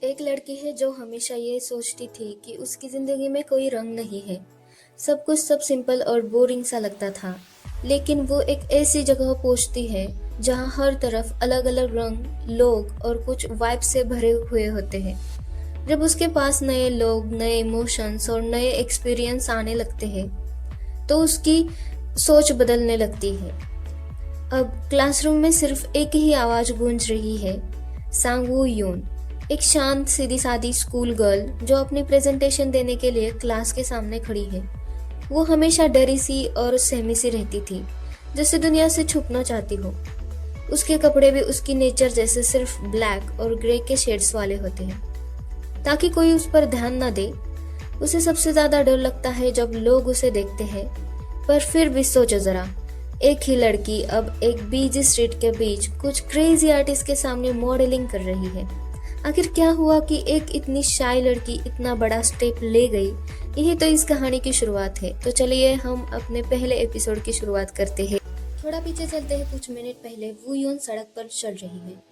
एक लड़की है जो हमेशा ये सोचती थी कि उसकी जिंदगी में कोई रंग नहीं है। सब सिंपल और बोरिंग सा लगता था। लेकिन वो एक ऐसी जगह पहुंचती है जहां हर तरफ अलग अलग रंग, लोग और कुछ वाइब से भरे हुए होते हैं। जब उसके पास नए लोग, नए इमोशंस और नए एक्सपीरियंस आने लगते हैं तो उसकी सोच बदलने लगती है। अब क्लासरूम में सिर्फ एक ही आवाज गूंज रही है, सांग वू यून, एक शांत सीधी सादी स्कूल गर्ल जो अपनी प्रेजेंटेशन देने के लिए क्लास के सामने खड़ी है। वो हमेशा डरी सी और सहमी सी रहती थी, जैसे दुनिया से छुपना चाहती हो। उसके कपड़े भी उसकी नेचर जैसे सिर्फ ब्लैक और ग्रे के शेड्स वाले होते हैं, ताकि कोई उस पर ध्यान न दे। उसे सबसे ज्यादा डर लगता है जब लोग उसे देखते हैं। पर फिर भी सोचो जरा, एक ही लड़की अब एक बिजी स्ट्रीट के बीच कुछ क्रेजी आर्टिस्ट के सामने मॉडलिंग कर रही है। आखिर क्या हुआ कि एक इतनी शाय लड़की इतना बड़ा स्टेप ले गई? यही तो इस कहानी की शुरुआत है। तो चलिए हम अपने पहले एपिसोड की शुरुआत करते हैं। थोड़ा पीछे चलते हैं। कुछ मिनट पहले वू यून सड़क पर चल रही है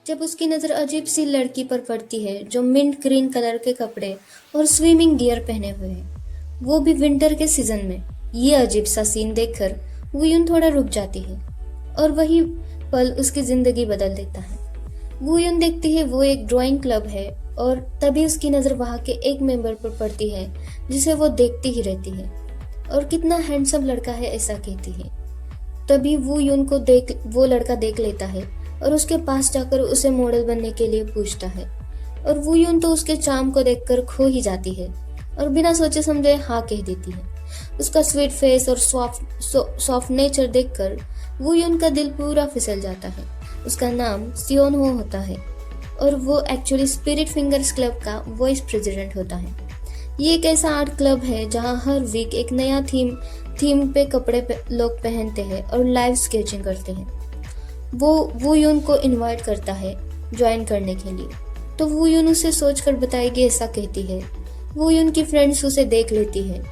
जब उसकी नजर अजीब सी लड़की पर पड़ती है जो मिंट ग्रीन कलर के कपड़े और स्विमिंग गियर पहने हुए है, वो भी विंटर के सीजन में। ये अजीब सा सीन देखकर वू यून थोड़ा रुक जाती है और वही पल उसकी जिंदगी बदल देता है। वू यून देखती है वो एक ड्राइंग क्लब है और तभी उसकी नजर वहां के एक मेंबर पर पड़ती है जिसे वो देखती ही रहती है। और कितना हैंडसम लड़का है, ऐसा कहती है। तभी वू यून को वो लड़का देख लेता है और उसके पास जाकर उसे मॉडल बनने के लिए पूछता है। और वू यून तो उसके चार्म को देखकर खो ही जाती है और बिना सोचे समझे हाँ कह देती है। उसका स्वीट फेस और सॉफ्ट नेचर देखकर वू यून का दिल पूरा फिसल जाता है। उसका नाम सियोन हो होता है और वो एक्चुअली स्पिरिट फिंगर्स क्लब का वाइस प्रेसिडेंट होता है। ये एक ऐसा आर्ट क्लब है जहां हर वीक एक नया थीम पे कपड़े लोग पहनते हैं और लाइव स्केचिंग करते हैं। वो यून को इनवाइट करता है ज्वाइन करने के लिए, तो वो यून उसे सोचकर बताएगी ऐसा कहती है। वो यून की फ्रेंड्स उसे देख लेती है।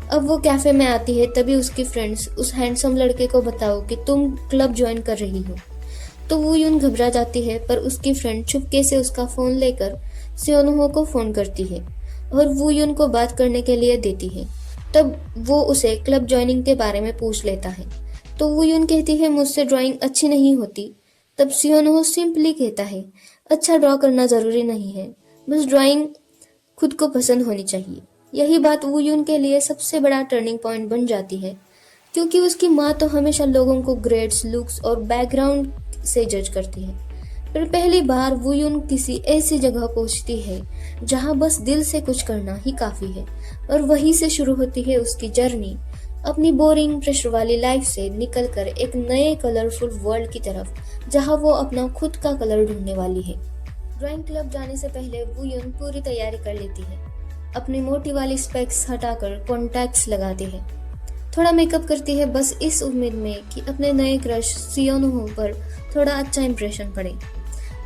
अब वो कैफे में आती है, तभी उसकी फ्रेंड्स उस हैंडसम लड़के को बताओ कि तुम क्लब ज्वाइन कर रही हो। तो वो यून घबरा जाती है, पर उसकी फ्रेंड चुपके से उसका फोन लेकर सियोनहो को फोन करती है और वो यून को बात करने के लिए देती है। तब वो उसे क्लब ज्वाइनिंग के बारे में पूछ लेता है, तो वो यून कहती है मुझसे ड्राइंग अच्छी नहीं होती। तब सियोनहो सिंपली कहता है अच्छा ड्रॉ करना जरूरी नहीं है, बस ड्राइंग खुद को पसंद होनी चाहिए। यही बात वू यून के लिए सबसे बड़ा टर्निंग पॉइंट बन जाती है, क्योंकि उसकी माँ तो हमेशा लोगों को ग्रेड्स, लुक्स और बैकग्राउंड से जज करती है। पर पहली बार वू यून किसी ऐसी जगह पहुंचती है जहां बस दिल से कुछ करना ही काफी है। और वहीं से शुरू होती है उसकी जर्नी, अपनी बोरिंग प्रेशर वाली लाइफ से निकलकर एक नए कलरफुल वर्ल्ड की तरफ, जहां वो अपना खुद का कलर ढूंढने वाली है। ड्राइंग क्लब जाने से पहले वू यून पूरी तैयारी कर लेती है। अपनी मोटी वाली स्पेक्स हटाकर कॉन्टैक्ट्स लगाती है, थोड़ा मेकअप करती है, बस इस उम्मीद में कि अपने नए क्रश सियोनहो पर थोड़ा अच्छा इंप्रेशन पड़े।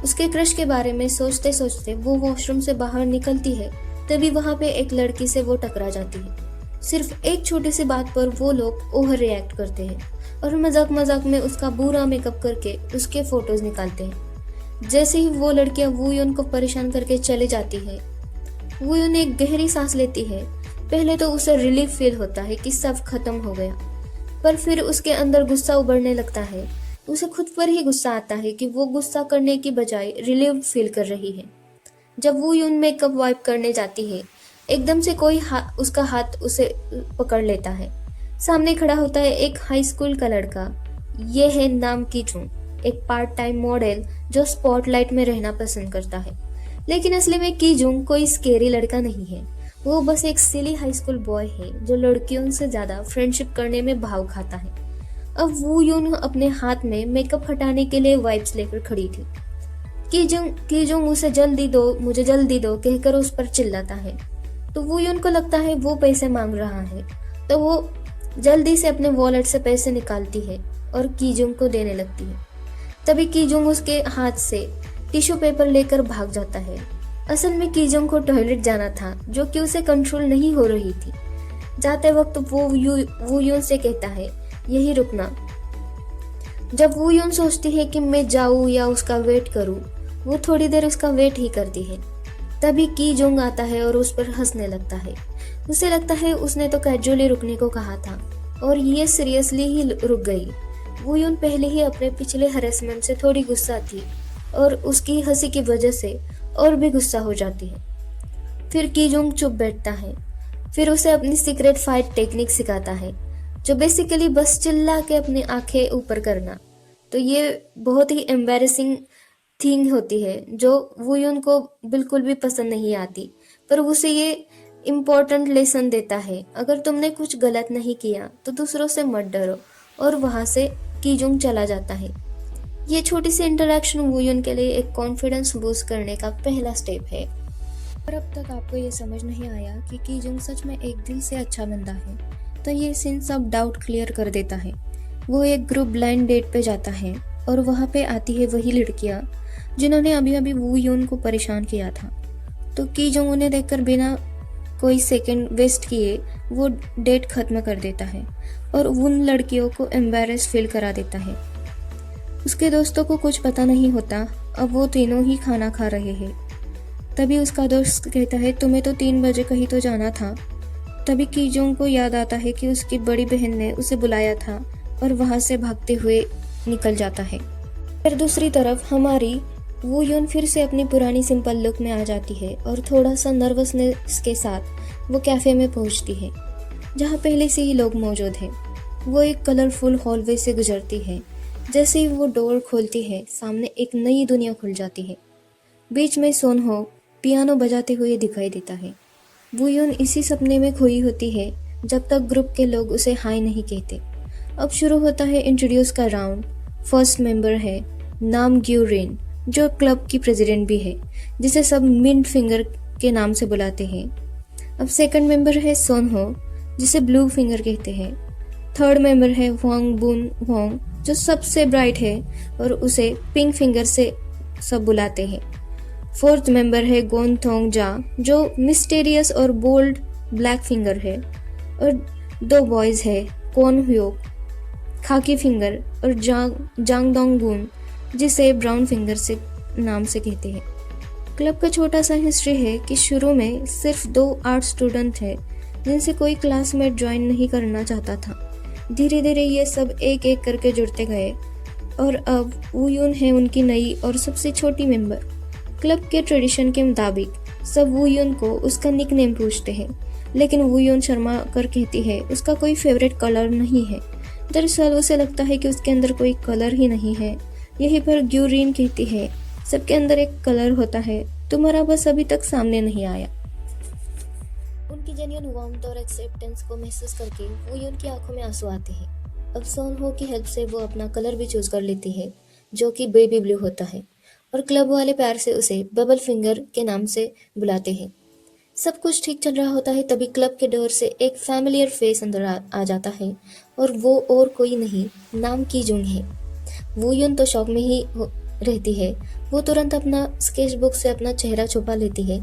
उसके क्रश के बारे में सोचते सोचते वो वॉशरूम से बाहर निकलती है, तभी वहां पे एक लड़की से वो टकरा जाती है। सिर्फ एक छोटी सी बात पर वो लोग ओवर रिएक्ट करते हैं और मजाक मजाक में उसका बुरा मेकअप करके उसके फोटोज निकालते हैं। जैसे ही वो लड़कियां वू यून को परेशान करके चली जाती है, वू यून एक गहरी सांस लेती है। पहले तो उसे रिलीफ फील होता है कि सब खत्म हो गया, पर फिर उसके अंदर गुस्सा उभरने लगता है। उसे खुद पर ही गुस्सा आता है कि वो गुस्सा करने की बजाय रिलीव फील कर रही है। जब वो यून मेकअप वाइप करने जाती है, एकदम से कोई उसका हाथ उसे पकड़ लेता है। सामने खड़ा होता है एक हाई स्कूल का लड़का। ये है नाम कीचुंग, एक पार्ट टाइम मॉडल जो स्पॉटलाइट में रहना पसंद करता है। लेकिन असली में कीजुंग कोई स्केरी लड़का नहीं है, वो बस एक सिली हाई स्कूल बॉय है जो लड़कियों से ज्यादा फ्रेंडशिप करने में भाव खाता है। अब वू यून अपने हाथ में मेकअप हटाने के लिए वाइप्स लेकर खड़ी थी। कीजुंग उसे मुझे जल्दी दो कहकर उस पर चिल्लाता है। तो वू यून को लगता है वो पैसे मांग रहा है, तो वो जल्दी से अपने वॉलेट से पैसे निकालती है और कीजुंग को देने लगती है। तभी कीजुंग उसके हाथ से टिश्यू पेपर लेकर भाग जाता है। असल में कीजुंग को टॉयलेट जाना था, जो कि उसे कंट्रोल नहीं हो रही थी। जाते वक्त वो वू यून से कहता है यही रुकना। जब वू यून सोचती है कि मैं जाऊं या उसका वेट करूं, वो थोड़ी देर उसका वेट ही करती है। तभी की जोंग आता है और उस पर हंसने लगता है। उसे लगता है उसने तो कैजुअली रुकने को कहा था और ये सीरियसली ही रुक गई। वो यून पहले ही अपने पिछले हरेसमेंट से थोड़ी गुस्सा थी और उसकी हंसी की वजह से और भी गुस्सा हो जाती है। फिर की जोंग चुप बैठता है। फिर उसे अपनी सीक्रेट फाइट टेक्निक सिखाता है, जो बेसिकली बस चिल्ला के अपनी आंखें ऊपर करना। तो ये बहुत ही एम्बैरेसिंग थिंग होती है जो वुयुन को बिल्कुल भी पसंद नहीं आती, पर उसे ये इम्पोर्टेंट लेसन देता है। अगर तुमने कुछ गलत नहीं किया तो दूसरों से मत डरो, और वहां से कीजुंग चला जाता है। ये छोटी सी इंटरेक्शन वुयुन के लिए एक कॉन्फिडेंस बूस्ट करने का पहला स्टेप है। और अब तक आपको ये समझ नहीं आया कि कीजुंग सच में एक दिल से अच्छा बंदा है, तो ये सीन सब डाउट क्लियर कर देता है। वो एक ग्रुप ब्लाइंड डेट पे जाता है और वहाँ पे आती है वही लड़कियाँ जिन्होंने अभी अभी वू यून को परेशान किया था। तो की जोंग उन्हें देखकर बिना कोई सेकंड वेस्ट किए वो डेट खत्म कर देता है और उन लड़कियों को एम्बैरेस फील करा देता है। उसके दोस्तों को कुछ पता नहीं होता, अब वो तीनों ही खाना खा रहे हैं। तभी उसका दोस्त कहता है तुम्हें तो 3 बजे कहीं तो जाना था। तभी की जोंग को याद आता है कि उसकी बड़ी बहन ने उसे बुलाया था और वहां से भागते हुए निकल जाता है। फिर दूसरी तरफ हमारी वू यून फिर से अपनी पुरानी सिंपल लुक में आ जाती है और थोड़ा सा नर्वसनेस के साथ वो कैफे में पहुंचती है जहां पहले से ही लोग मौजूद हैं। वो एक कलरफुल हॉलवे से गुजरती है। जैसे ही वो डोर खोलती है सामने एक नई दुनिया खुल जाती है। बीच में सोनहो पियानो बजाते हुए दिखाई देता है। वू यून इसी सपने में खोई होती है जब तक ग्रुप के लोग उसे हाय नहीं कहते। अब शुरू होता है इंट्रोड्यूस का राउंड। फर्स्ट मेंबर है नाम ग्यूरिन, जो क्लब की प्रेसिडेंट भी है, जिसे सब मिंट फिंगर के नाम से बुलाते हैं। अब सेकंड मेंबर है सोनहो, जिसे ब्लू फिंगर कहते हैं। थर्ड मेंबर है वांग बुन वांग, जो सबसे ब्राइट है और उसे पिंक फिंगर से सब बुलाते हैं। फोर्थ मेंबर है गोन थोंग जा, जो मिस्टीरियस और बोल्ड ब्लैक फिंगर है। और 2 बॉयज है कोन ह्योक, खाकी फिंगर, और जांग दोंग गुन, जिसे ब्राउन फिंगर से नाम से कहते हैं। क्लब का छोटा सा हिस्ट्री है कि शुरू में सिर्फ 2 आर्ट स्टूडेंट थे जिनसे कोई क्लासमेट ज्वाइन नहीं करना चाहता था। धीरे धीरे ये सब एक एक करके जुड़ते गए और अब वू यून है उनकी नई और सबसे छोटी मेंबर। क्लब के ट्रेडिशन के मुताबिक सब वू यून को उसका निकनेम पूछते हैं, लेकिन वू यून शर्मा कर कहती है उसका कोई फेवरेट कलर नहीं है। दरअसल उसे लगता है कि उसके अंदर कोई कलर ही नहीं है। यहीं पर ग्यूरिन कहती है सबके अंदर एक कलर होता है, तुम्हारा बस अभी तक सामने नहीं आया। उनकी जेन्युइन वार्मथ और एक्सेप्टेंस को महसूस करके वो यून की आंखों में आंसू आते हैं। अब सोनहो की हेल्प से वो अपना कलर भी चूज कर लेती है, जो कि बेबी ब्लू होता है, और क्लब वाले प्यार से उसे बबल फिंगर के नाम से बुलाते हैं। सब कुछ ठीक चल रहा होता है तभी क्लब के डोर से एक फैमिलियर फेस अंदर आ जाता है, और वो और कोई नहीं नाम की जुंग है। वू यून तो शॉक में ही रहती है। वो तुरंत अपना स्केच बुक से अपना चेहरा छुपा लेती है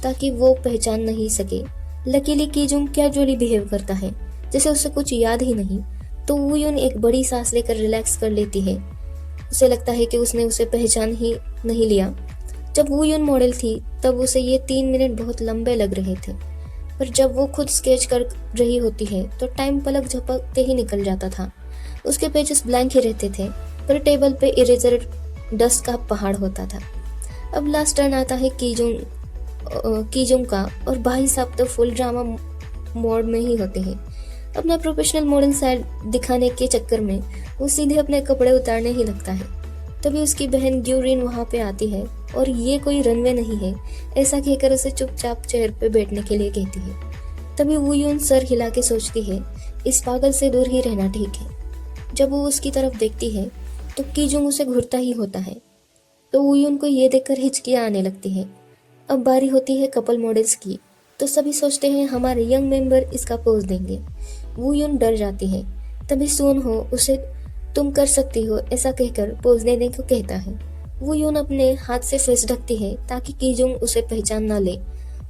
ताकि वो पहचान नहीं सके। लकीली की जुंग कैजुअली बिहेव करता है जैसे उसे कुछ याद ही नहीं। तो वू यून एक बड़ी सांस लेकर रिलैक्स कर लेती है। उसे लगता है कि उसने उसे पहचान ही नहीं लिया। जब वू यून मॉडल थी तब उसे ये 3 मिनट बहुत लंबे लग रहे थे, पर जब वो खुद स्केच कर रही होती है तो टाइम पलक झपकते ही निकल जाता था। उसके पेजेस ब्लैंक ही रहते थे, पर टेबल पे इरेजर डस्ट का पहाड़ होता था। अब लास्ट टर्न आता है कीजुंग का, और भाई साहब तो फुल ड्रामा मोड में ही होते हैं। अपना प्रोफेशनल मॉडल साइड दिखाने के चक्कर में वो सीधे अपने कपड़े उतारने ही लगता है। तभी उसकी बहन ग्यूरिन वहां पे आती है और ये कोई रनवे नहीं है ऐसा कहकर उसे चुपचाप चेयर पे बैठने के लिए कहती है। तभी वू यून सर हिला के सोचती है इस पागल से दूर ही रहना ठीक है। जब वो उसकी तरफ देखती है तो कीजुंग उसे घूरता ही होता है, तो वू यून को ये देखकर हिचकियां आने लगती है। अब बारी होती है कपल मॉडल्स की, तो सभी सोचते हैं हमारे यंग मेंबर इसका पोज देंगे। वू यून डर जाती है। तभी सोनहो उसे तुम कर सकती हो ऐसा कहकर पोज देने को कहता है। वू यून अपने हाथ से फेस ढकती है ताकि कीजुंग उसे पहचान ना ले,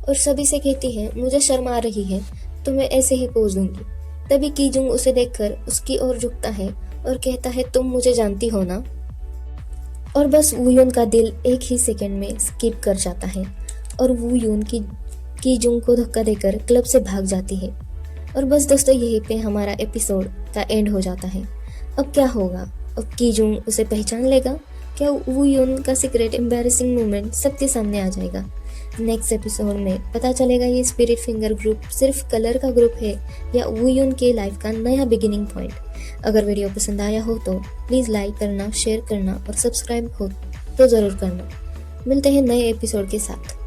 और सभी से कहती है मुझे शर्म आ रही है तो मैं ऐसे ही पोज दूंगी। तभी कीजुंग उसे देखकर उसकी ओर झुकता है और कहता है तुम मुझे जानती हो ना। और बस वू यून का दिल एक ही सेकंड में स्किप कर जाता है। और वू यून की जुंग को धक्का देकर क्लब से भाग जाती है। और बस दोस्तों, यहीं पे हमारा एपिसोड का एंड हो जाता है। अब क्या होगा? अब की जुंग उसे पहचान लेगा? क्या वू यून का सीक्रेट एम्बैरेसिंग मोमेंट सबके सामने आ जाएगा? नेक्स्ट एपिसोड में पता चलेगा ये स्पिरिट फिंगर ग्रुप सिर्फ कलर का ग्रुप है या वू यून के लाइफ का नया बिगिनिंग पॉइंट। अगर वीडियो पसंद आया हो तो प्लीज़ लाइक करना, शेयर करना और सब्सक्राइब हो तो ज़रूर करना। मिलते हैं नए एपिसोड के साथ।